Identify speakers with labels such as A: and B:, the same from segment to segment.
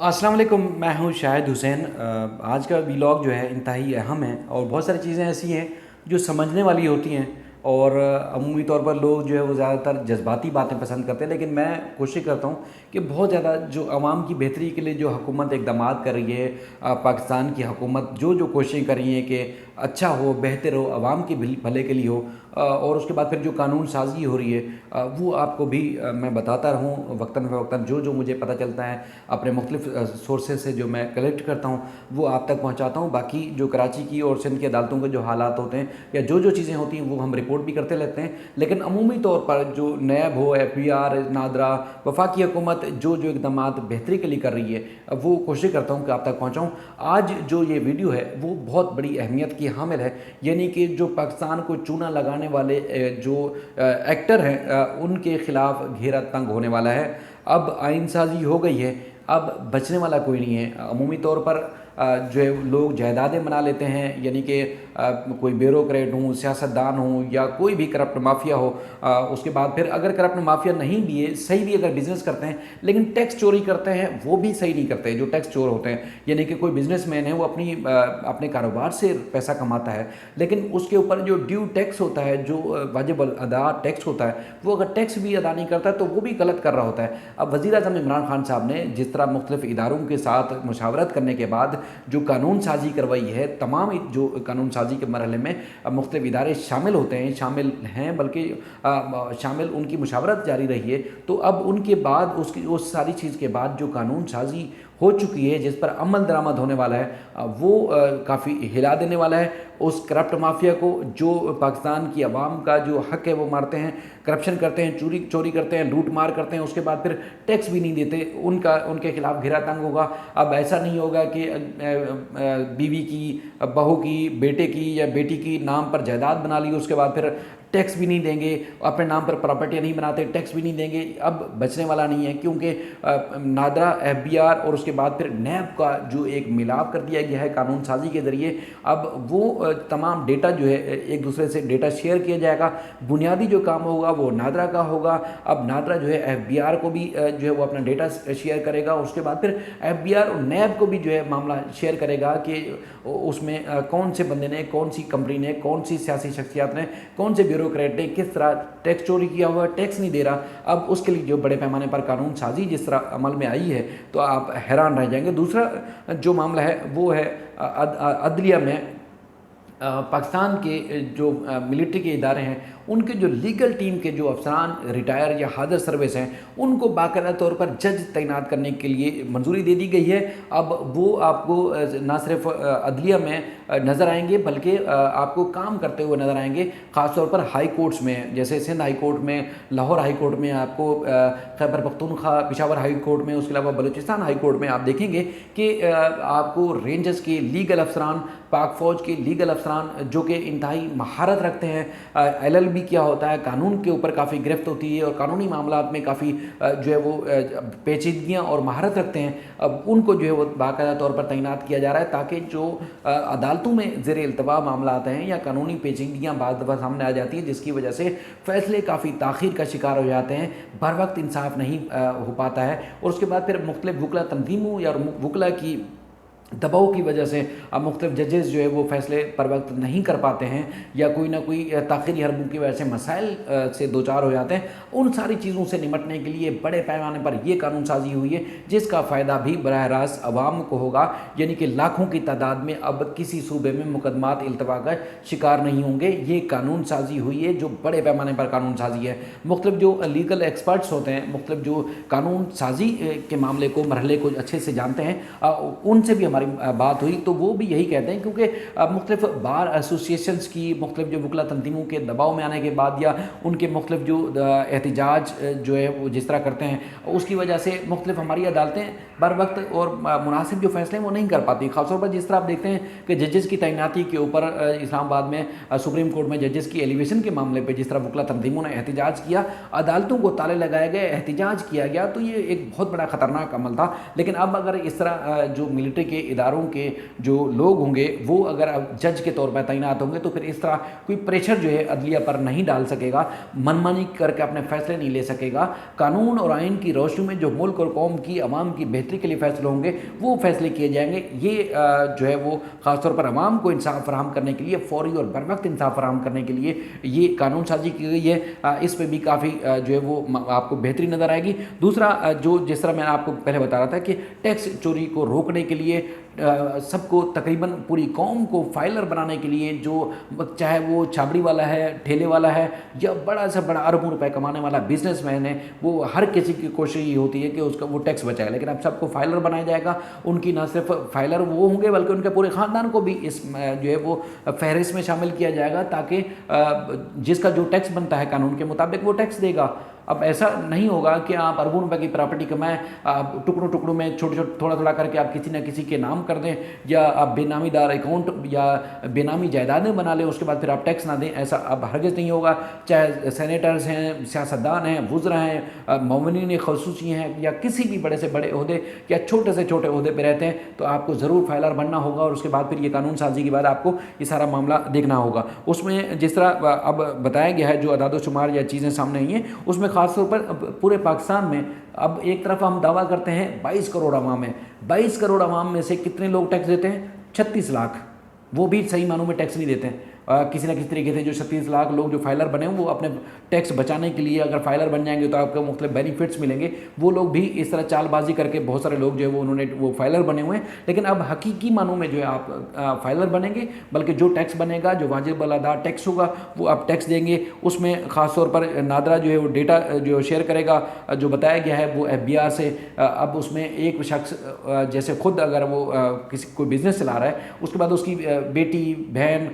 A: السلام علیکم، میں ہوں شاہد حسین۔ آج کا ویلاگ جو ہے انتہائی اہم ہے اور بہت ساری چیزیں ایسی ہیں جو سمجھنے والی ہوتی ہیں، اور عمومی طور پر لوگ جو ہے وہ زیادہ تر جذباتی باتیں پسند کرتے ہیں، لیکن میں کوشش کرتا ہوں کہ بہت زیادہ جو عوام کی بہتری کے لیے جو حکومت اقدامات کر رہی ہے، پاکستان کی حکومت جو کوششیں کر رہی ہیں کہ اچھا ہو، بہتر ہو، عوام کے بھلے کے لیے ہو، اور اس کے بعد پھر جو قانون سازی ہو رہی ہے وہ آپ کو بھی میں بتاتا رہوں وقتاً فوقتاً، جو مجھے پتہ چلتا ہے اپنے مختلف سورسز سے جو میں کلیکٹ کرتا ہوں وہ آپ تک پہنچاتا ہوں۔ باقی جو کراچی کی اور سندھ کی عدالتوں کے جو حالات ہوتے ہیں یا جو چیزیں ہوتی ہیں وہ ہم رپورٹ بھی کرتے رہتے ہیں، لیکن عمومی طور پر جو نیب ہو، ایف بی آر، نادرا، وفاقی حکومت جو اقدامات بہتری کے لیے کر رہی ہے وہ کوشش کرتا ہوں کہ آپ تک پہنچاؤں۔ آج جو یہ ویڈیو ہے وہ بہت بڑی اہمیت کی حامل ہے، یعنی کہ جو پاکستان کو چونا لگانے والے جو ایکٹر ہیں ان کے خلاف گھیرا تنگ ہونے والا ہے۔ اب آئین سازی ہو گئی ہے، اب بچنے والا کوئی نہیں ہے۔ عمومی طور پر جو ہے لوگ جائیدادیں بنا لیتے ہیں، یعنی کہ کوئی بیوروکریٹ ہوں، سیاستدان ہوں یا کوئی بھی کرپٹ مافیا ہو، اس کے بعد پھر اگر کرپٹ مافیا نہیں بھی ہے، صحیح بھی اگر بزنس کرتے ہیں لیکن ٹیکس چوری کرتے ہیں، وہ بھی صحیح نہیں کرتے جو ٹیکس چور ہوتے ہیں۔ یعنی کہ کوئی بزنس مین ہے، وہ اپنے کاروبار سے پیسہ کماتا ہے، لیکن اس کے اوپر جو ڈیو ٹیکس ہوتا ہے، جو واجب الادا ٹیکس ہوتا ہے، وہ اگر ٹیکس بھی ادا نہیں کرتا ہے تو وہ بھی غلط کر رہا ہوتا ہے۔ اب وزیر اعظم عمران خان صاحب نے جس طرح مختلف اداروں کے ساتھ مشاورت کرنے کے بعد جو قانون سازی کروائی ہے، تمام جو قانون سازی کے مرحلے میں مختلف ادارے شامل ہوتے ہیں، شامل ہیں، بلکہ شامل ان کی مشاورت جاری رہی ہے، تو اب ان کے بعد اس ساری چیز کے بعد جو قانون سازی ہو چکی ہے، جس پر عمل درآمد ہونے والا ہے، وہ کافی ہلا دینے والا ہے اس کرپٹ مافیا کو، جو پاکستان کی عوام کا جو حق ہے وہ مارتے ہیں، کرپشن کرتے ہیں، چوری کرتے ہیں، لوٹ مار کرتے ہیں، اس کے بعد پھر ٹیکس بھی نہیں دیتے۔ ان کے خلاف گھیرا تنگ ہوگا۔ اب ایسا نہیں ہوگا کہ بیوی کی، بہو کی، بیٹے کی یا بیٹی کی نام پر جائیداد بنا لی، اس کے بعد پھر ٹیکس بھی نہیں دیں گے، اپنے نام پر پراپرٹی نہیں بناتے، ٹیکس بھی نہیں دیں گے۔ اب بچنے والا نہیں ہے، کیونکہ نادرا، ایف بی آر اور اس کے بعد پھر نیب کا جو ایک ملاپ کر دیا گیا ہے قانون سازی کے ذریعے، اب وہ تمام ڈیٹا جو ہے ایک دوسرے سے ڈیٹا شیئر کیا جائے گا۔ بنیادی جو کام ہوگا وہ نادرا کا ہوگا۔ اب نادرا جو ہے ایف بی آر کو بھی جو ہے وہ اپنا ڈیٹا شیئر کرے گا، اس کے بعد پھر ایف بی آر اور نیب کو بھی جو ہے معاملہ شیئر کرے گا کہ اس میں کون سے بندے نے، کون سی کمپنی نے، کون سی سیاسی شخصیات نے، کون سے بیوروکریٹ نے کس طرح ٹیکس چوری کیا ہوا ہے، ٹیکس نہیں دے رہا۔ اب اس کے لیے جو بڑے پیمانے پر قانون سازی جس طرح عمل میں آئی ہے تو آپ حیران رہ جائیں گے۔ دوسرا جو معاملہ ہے وہ ہے عدلیہ میں پاکستان کے جو ملٹری کے ادارے ہیں، ان کے جو لیگل ٹیم کے جو افسران ریٹائر یا حاضر سروس ہیں، ان کو باقاعدہ طور پر جج تعینات کرنے کے لیے منظوری دے دی گئی ہے۔ اب وہ آپ کو نہ صرف عدلیہ میں نظر آئیں گے بلکہ آپ کو کام کرتے ہوئے نظر آئیں گے، خاص طور پر ہائی کورٹس میں، جیسے سندھ ہائی کورٹ میں، لاہور ہائی کورٹ میں، آپ کو خیبر پختونخوا پشاور ہائی کورٹ میں، اس کے علاوہ بلوچستان ہائی کورٹ میں آپ دیکھیں گے کہ آپ کو رینجز کے لیگل افسران، پاک فوج کے لیگل افسران جو کہ انتہائی مہارت رکھتے ہیں، ایل ایل بی کیا ہوتا ہے، قانون کے اوپر کافی گرفت ہوتی ہے اور قانونی معاملات میں کافی جو ہے وہ پیچیدگیاں اور مہارت رکھتے ہیں، اب ان کو جو ہے وہ باقاعدہ طور پر تعینات کیا جا رہا ہے تاکہ جو عدالتوں میں زیر التوا معاملات ہیں یا قانونی پیچیدگیاں بعض دفعہ سامنے آ جاتی ہیں جس کی وجہ سے فیصلے کافی تاخیر کا شکار ہو جاتے ہیں، بر وقت انصاف نہیں ہو پاتا ہے، اور اس کے بعد پھر مختلف وکلا تنظیموں یا وکلا کی دباؤ کی وجہ سے اب مختلف ججز جو ہے وہ فیصلے پر وقت نہیں کر پاتے ہیں یا کوئی نہ کوئی تاخیری حربوں کی وجہ سے مسائل سے دوچار ہو جاتے ہیں۔ ان ساری چیزوں سے نمٹنے کے لیے بڑے پیمانے پر یہ قانون سازی ہوئی ہے جس کا فائدہ بھی براہ راست عوام کو ہوگا، یعنی کہ لاکھوں کی تعداد میں اب کسی صوبے میں مقدمات التوا کا شکار نہیں ہوں گے۔ یہ قانون سازی ہوئی ہے جو بڑے پیمانے پر قانون سازی ہے۔ مختلف جو لیگل ایکسپرٹس ہوتے ہیں، مختلف جو قانون سازی کے معاملے کو، مرحلے کو اچھے سے جانتے ہیں، ان سے بھی ہماری بات ہوئی تو وہ بھی یہی کہتے ہیں، کیونکہ مختلف بار ایسوسیشنز کی، مختلف جو وکلا تنظیموں کے دباؤ میں آنے کے بعد یا ان کے مختلف جو احتجاج جو ہے وہ جس طرح کرتے ہیں، اس کی وجہ سے مختلف ہماری عدالتیں بر وقت اور مناسب جو فیصلے ہیں وہ نہیں کر پاتی۔ خاص طور پر جس طرح آپ دیکھتے ہیں کہ ججز کی تعیناتی کے اوپر اسلام آباد میں سپریم کورٹ میں ججز کی ایلیویشن کے معاملے پہ جس طرح وکلا تنظیموں نے احتجاج کیا، عدالتوں کو تالے لگائے گئے، احتجاج کیا گیا، تو یہ ایک بہت بڑا خطرناک عمل تھا۔ لیکن اب اگر اس طرح جو ملٹری کے اداروں کے جو لوگ ہوں گے وہ اگر اب جج کے طور پر تعینات ہوں گے تو پھر اس طرح کوئی پریشر جو ہے عدلیہ پر نہیں ڈال سکے گا، منمانی کر کے اپنے فیصلے نہیں لے سکے گا۔ قانون اور آئین کی روشنی میں جو ملک اور قوم کی عوام کی بہتری کے لیے فیصلے ہوں گے وہ فیصلے کیے جائیں گے۔ یہ جو ہے وہ خاص طور پر عوام کو انصاف فراہم کرنے کے لیے، فوری اور بر وقت انصاف فراہم کرنے کے لیے یہ قانون سازی کی گئی ہے۔ اس پہ بھی کافی جو ہے وہ آپ کو بہتری نظر آئے گی۔ دوسرا جو جس طرح میں آپ کو پہلے بتا رہا تھا کہ ٹیکس چوری کو روکنے کے لیے سب کو تقریباً پوری قوم کو فائلر بنانے کے لیے، جو چاہے وہ چھابڑی والا ہے، ٹھیلے والا ہے یا بڑا سے بڑا اربوں روپے کمانے والا بزنس مین ہے، وہ ہر کسی کی کوشش یہ ہوتی ہے کہ اس کا وہ ٹیکس بچائے، لیکن اب سب کو فائلر بنایا جائے گا۔ ان کی نہ صرف فائلر وہ ہوں گے بلکہ ان کے پورے خاندان کو بھی اس جو ہے وہ فہرست میں شامل کیا جائے گا، تاکہ جس کا جو ٹیکس بنتا ہے قانون کے مطابق وہ ٹیکس دے گا۔ اب ایسا نہیں ہوگا کہ آپ اربوں روپے کی پراپرٹی کمائیں، آپ ٹکڑوں ٹکڑوں میں چھوٹے چھوٹے تھوڑا تھوڑا کر کے آپ کسی نہ کسی کے نام کر دیں، یا آپ بے نامی دار اکاؤنٹ یا بے نامی جائیدادیں بنا لیں، اس کے بعد پھر آپ ٹیکس نہ دیں۔ ایسا اب ہرگز نہیں ہوگا۔ چاہے سینیٹرز ہیں، سیاستدان ہیں، وزراء ہیں، معاونین خصوصی ہیں، یا کسی بھی بڑے سے بڑے عہدے یا چھوٹے سے چھوٹے عہدے پہ رہتے ہیں، تو آپ کو ضرور فائلر بننا ہوگا، اور اس کے بعد پھر یہ قانون سازی کے بعد آپ کو یہ سارا معاملہ دیکھنا ہوگا۔ اس میں جس طرح اب بتایا گیا ہے، جو اعداد و شمار یا چیزیں سامنے آئی ہیں، اس میں خاص طور پر پورے پاکستان میں اب ایک طرف ہم دعویٰ کرتے ہیں 22 کروڑ عوام ہیں، 22 کروڑ عوام میں سے کتنے لوگ ٹیکس دیتے ہیں؟ 36 لاکھ، وہ بھی صحیح معنوں میں ٹیکس نہیں دیتے ہیں۔ کسی نہ کسی طریقے سے جو 36 لاکھ لوگ جو فائلر بنے ہیں، وہ اپنے ٹیکس بچانے کے لیے اگر فائلر بن جائیں گے تو آپ کو مختلف بینیفٹس ملیں گے، وہ لوگ بھی اس طرح چال بازی کر کے بہت سارے لوگ جو ہے وہ انہوں نے وہ فائلر بنے ہوئے ہیں۔ لیکن اب حقیقی معنوں میں جو ہے آپ فائلر بنیں گے، بلکہ جو ٹیکس بنے گا، جو واجب الادا ٹیکس ہوگا، وہ آپ ٹیکس دیں گے۔ اس میں خاص طور پر نادرا جو ہے وہ ڈیٹا جو شیئر کرے گا، جو بتایا گیا ہے وہ FBR سے۔ اب اس میں ایک شخص جیسے خود اگر وہ کسی کوئی بزنس چلا رہا ہے، اس کے بعد اس کی بیٹی، بہن،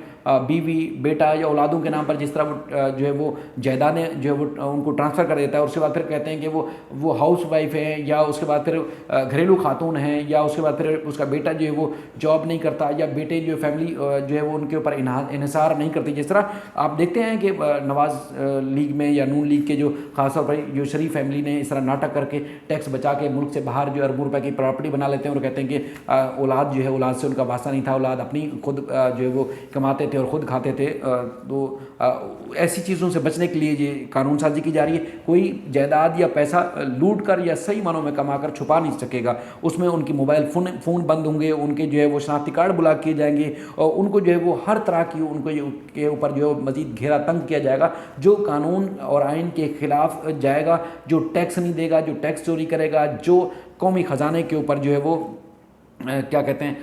A: بیوی، بیٹا یا اولادوں کے نام پر جس طرح وہ جو ہے وہ جائیدادیں جو ہے وہ ان کو ٹرانسفر کر دیتا ہے، اور اس کے بعد پھر کہتے ہیں کہ وہ ہاؤس وائف ہے، یا اس کے بعد پھر گھریلو خاتون ہیں، یا اس کے بعد پھر اس کا بیٹا جو ہے وہ جاب نہیں کرتا، یا بیٹے جو فیملی جو ہے وہ ان کے اوپر انحصار نہیں کرتی۔ جس طرح آپ دیکھتے ہیں کہ نواز لیگ میں یا نون لیگ کے جو خاص طور پر جو شریف فیملی نے اس طرح ناٹک کر کے ٹیکس بچا کے ملک سے باہر جو اربوں روپے کی پراپرٹی بنا لیتے ہیں، اور کہتے ہیں کہ اولاد جو ہے، اولاد سے ان کا واسطہ نہیں تھا، اولاد اپنی خود جو ہے وہ کماتے تھے اور خود کھاتے تھے۔ تو ایسی چیزوں سے بچنے کے لیے یہ قانون سازی کی جا رہی ہے۔ کوئی جائیداد یا پیسہ لوٹ کر یا صحیح معنوں میں کما کر چھپا نہیں سکے گا۔ اس میں ان کی موبائل فون بند ہوں گے، ان کے جو ہے وہ شناختی کارڈ بلاک کیے جائیں گے، اور ان کو جو ہے وہ ہر طرح کی ان کو کے اوپر جو ہے مزید گھیرا تنگ کیا جائے گا۔ جو قانون اور آئین کے خلاف جائے گا، جو ٹیکس نہیں دے گا، جو ٹیکس چوری کرے گا، جو قومی خزانے کے اوپر جو ہے وہ کیا کہتے ہیں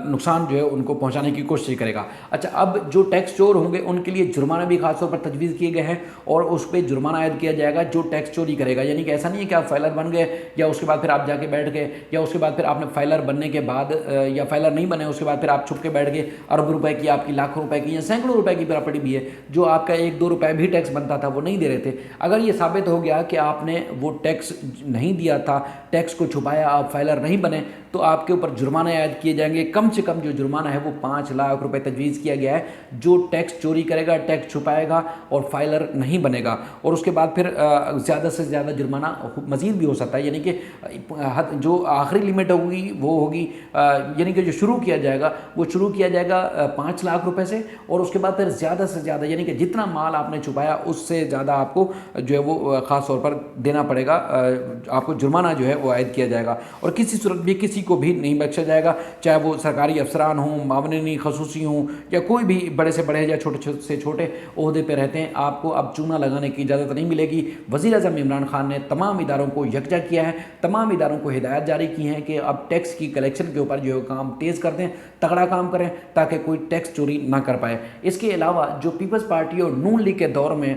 A: نقصان جو ہے ان کو پہنچانے کی کوشش کرے گا۔ اچھا، اب جو ٹیکس چور ہوں گے ان کے لیے جرمانے بھی خاص طور پر تجویز کیے گئے ہیں، اور اس پہ جرمانہ عائد کیا جائے گا جو ٹیکس چوری کرے گا۔ یعنی کہ ایسا نہیں ہے کہ آپ فائلر بن گئے یا اس کے بعد پھر آپ جا کے بیٹھ گئے، یا اس کے بعد پھر آپ نے فائلر بننے کے بعد یا فائلر نہیں بنے اس کے بعد پھر آپ چھپ کے بیٹھ گئے، ارب روپے کی، آپ کی لاکھوں روپے کی یا سینکڑوں روپے کی پراپرٹی بھی ہے، جو آپ کا 1-2 روپے بھی ٹیکس بنتا تھا وہ نہیں دے رہے تھے۔ اگر یہ ثابت ہو گیا کہ آپ نے وہ ٹیکس نہیں دیا تھا، ٹیکس کو چھپایا، آپ فائلر نہیں بنے، تو آپ کے اوپر جرمانے عائد کیے جائیں گے۔ کم سے کم جو جرمانہ ہے وہ 5 لاکھ روپے تجویز کیا گیا ہے، جو ٹیکس چوری کرے گا، ٹیکس چھپائے گا اور فائلر نہیں بنے گا۔ اور اس کے بعد پھر زیادہ سے زیادہ جرمانہ مزید بھی ہو سکتا ہے، یعنی کہ جو آخری لمٹ ہوگی وہ ہوگی، یعنی کہ جو شروع کیا جائے گا وہ شروع کیا جائے گا 5 لاکھ روپے سے، اور اس کے بعد پھر زیادہ سے زیادہ، یعنی کہ جتنا مال آپ نے چھپایا اس سے زیادہ آپ کو جو ہے وہ خاص طور پر دینا پڑے گا، آپ کو جرمانہ جو ہے وہ عائد کیا جائے گا، اور کسی صورت بھی کسی کو بھی نہیں بخشا جائے گا، چاہے وہ سرکاری افسران ہوں، معاونین خصوصی ہوں، یا کوئی بھی بڑے سے بڑے یا چھوٹے سے چھوٹے عہدے پہ رہتے ہیں، آپ کو اب چونا لگانے کی اجازت نہیں ملے گی۔ وزیر اعظم عمران خان نے تمام اداروں کو یکجا کیا ہے، تمام اداروں کو ہدایت جاری کی ہیں کہ اب ٹیکس کی کلیکشن کے اوپر جو کام تیز کر دیں، تگڑا کام کریں، تاکہ کوئی ٹیکس چوری نہ کر پائے۔ اس کے علاوہ جو پیپلز پارٹی اور نون لیگ کے دور میں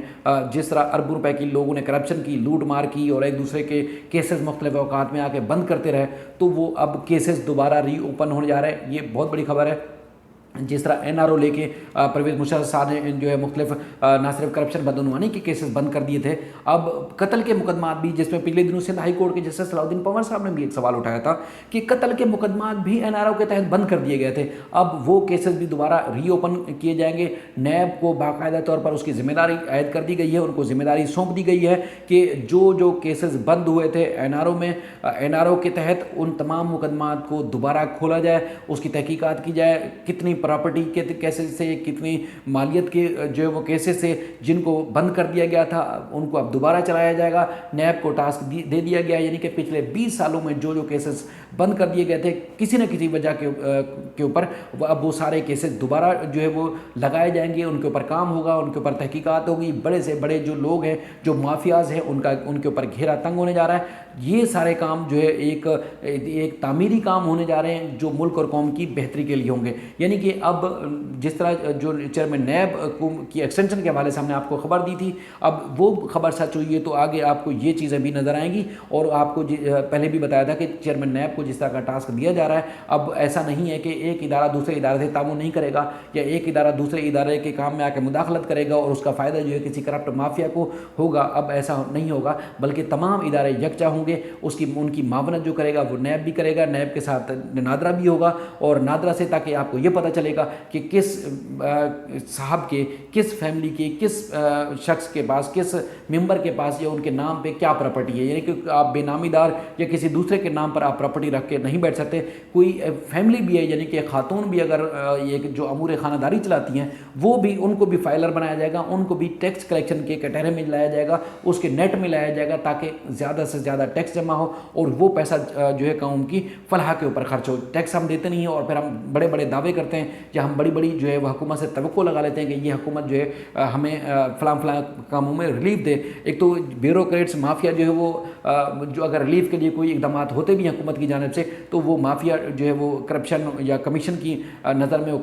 A: جس طرح اربوں روپے کی لوگوں نے کرپشن کی، لوٹ مار کی، اور ایک دوسرے کے کیسز مختلف اوقات میں آ کے بند کرتے رہے، تو وہ اب کیسز دوبارہ ری اوپن ہونے جا رہے ہیں۔ یہ بہت بڑی خبر ہے۔ جس طرح NRO لے کے پرویز مشرف صاحب نے جو ہے مختلف نہ صرف کرپشن بدعنوانی کے کیسز بند کر دیے تھے، اب قتل کے مقدمات بھی، جس میں پچھلے دنوں سندھ ہائی کورٹ کے جسٹس صلاح الدین پنور صاحب نے بھی ایک سوال اٹھایا تھا کہ قتل کے مقدمات بھی NRO کے تحت بند کر دیے گئے تھے، اب وہ کیسز بھی دوبارہ ری اوپن کیے جائیں گے۔ نیب کو باقاعدہ طور پر اس کی ذمہ داری عائد کر دی گئی ہے، ان کو ذمہ داری سونپ دی گئی ہے کہ جو کیسز بند ہوئے تھے NRO میں، NRO کے تحت ان تمام مقدمات کو دوبارہ کھولا جائے، اس کی تحقیقات کی جائے، کتنی پراپرٹی کے کیسز سے، کتنی مالیت کے جو ہے وہ کیسز سے جن کو بند کر دیا گیا تھا ان کو اب دوبارہ چلایا جائے گا۔ نیب کو ٹاسک دے دیا گیا، یعنی کہ پچھلے 20 سالوں میں جو کیسز بند کر دیے گئے تھے کسی نہ کسی وجہ کے اوپر، اب وہ سارے کیسز دوبارہ جو ہے وہ لگائے جائیں گے، ان کے اوپر کام ہوگا، ان کے اوپر تحقیقات ہوگی، بڑے سے بڑے جو لوگ ہیں جو مافیاز ہیں ان کے اوپر گھیرا تنگ ہونے جا رہا ہے۔ یہ سارے کام جو ہے ایک تعمیری کام ہونے جا رہے ہیں جو ملک اور قوم کی بہتری کے لیے ہوں گے۔ یعنی کہ اب جس طرح جو چیئرمین نیب کی ایکسٹینشن کے حوالے سے ہم نے آپ کو خبر دی تھی، اب وہ خبر سچ ہوئی ہے تو آگے آپ کو یہ چیزیں بھی نظر آئیں گی۔ اور آپ کو پہلے بھی بتایا تھا کہ چیئرمین نیب کو جس طرح کا ٹاسک دیا جا رہا ہے، اب ایسا نہیں ہے کہ ایک ادارہ دوسرے ادارے سے تعاون نہیں کرے گا یا ایک ادارہ دوسرے ادارے کے کام میں آ کے مداخلت کرے گا اور اس کا فائدہ جو ہے کسی کرپٹ مافیا کو ہوگا، اب ایسا نہیں ہوگا، بلکہ تمام ادارے یکجا ہوں گے۔ ان کی معاونت جو کرے گا وہ نیب بھی کرے گا، نیب کے ساتھ نادرا بھی ہوگا، اور نادرا سے تاکہ آپ کو یہ پتہ چلے گا کہ کس صاحب کے، کس فیملی کے، کس شخص کے پاس، کس ممبر کے پاس یا ان کے نام پہ کیا پراپرٹی ہے۔ یعنی کہ آپ بے نامی دار یا کسی دوسرے کے نام پر آپ پراپرٹی رکھ کے نہیں بیٹھ سکتے۔ کوئی فیملی بھی ہے، یعنی کہ خاتون بھی اگر یہ جو امور خانہ داری چلاتی ہیں وہ بھی، ان کو بھی فائلر بنایا جائے گا، ان کو بھی ٹیکس کلیکشن کے کٹہرے میں لایا جائے گا، اس کے نیٹ میں لایا جائے گا تاکہ زیادہ سے زیادہ ٹیکس جمع ہو اور وہ پیسہ جو ہے قوم کی فلاح کے اوپر خرچ ہو۔ ٹیکس ہم دیتے نہیں ہیں اور پھر ہم بڑے بڑے دعوے کرتے ہیں یا ہم بڑی بڑی جو ہے وہ حکومت سے توقع لگا لیتے ہیں کہ یہ حکومت جو ہے ہمیں فلاں کاموں میں ریلیف دے۔ ایک تو بیوروکریٹس مافیا جو ہے وہ جو اگر ریلیف کے لیے کوئی اقدامات ہوتے بھی ہیں حکومت کی جانب سے تو وہ مافیا جو ہے وہ کرپشن یا کمیشن کی نظر میں وہ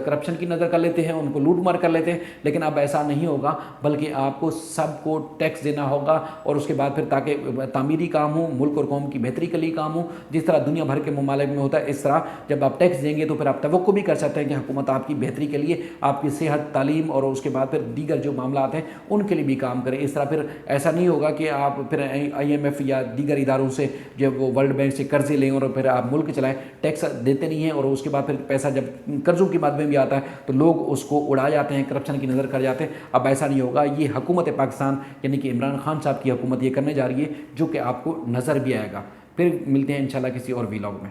A: کرپشن کی نظر کر لیتے ہیں، ان کو لوٹ مار کر لیتے ہیں، لیکن اب ایسا نہیں ہوگا، بلکہ آپ کو سب کو ٹیکس دینا ہوگا اور اس کے بعد پھر تاکہ تعمیری کام ہو، ملک اور قوم کی بہتری کے لیے کام ہو، جس طرح دنیا بھر کے ممالک میں ہوتا ہے اس طرح جب آپ ٹیکس دیں گے تو پھر آپ توقع بھی کر سکتے ہیں کہ حکومت آپ کی بہتری کے لیے، آپ کی صحت، تعلیم اور اس کے بعد پھر دیگر جو معاملات ہیں ان کے لیے بھی کام کرے۔ اس طرح پھر ایسا نہیں ہوگا کہ آپ پھر IMF یا دیگر اداروں سے جب وہ ورلڈ بینک سے قرضے لیں اور پھر آپ ملک چلائیں، ٹیکس دیتے نہیں ہیں اور اس کے بعد پھر پیسہ جب قرضوں کی مد میں بھی آتا ہے تو لوگ اس کو اڑا جاتے ہیں، کرپشن کی نظر کر جاتے ہیں۔ اب ایسا نہیں ہوگا، یہ حکومت پاکستان یعنی کہ عمران خان صاحب کی حکومت یہ کرنے جا رہی ہے جو کہ آپ کو نظر بھی آئے گا۔ پھر ملتے ہیں انشاءاللہ کسی اور ویلاگ میں۔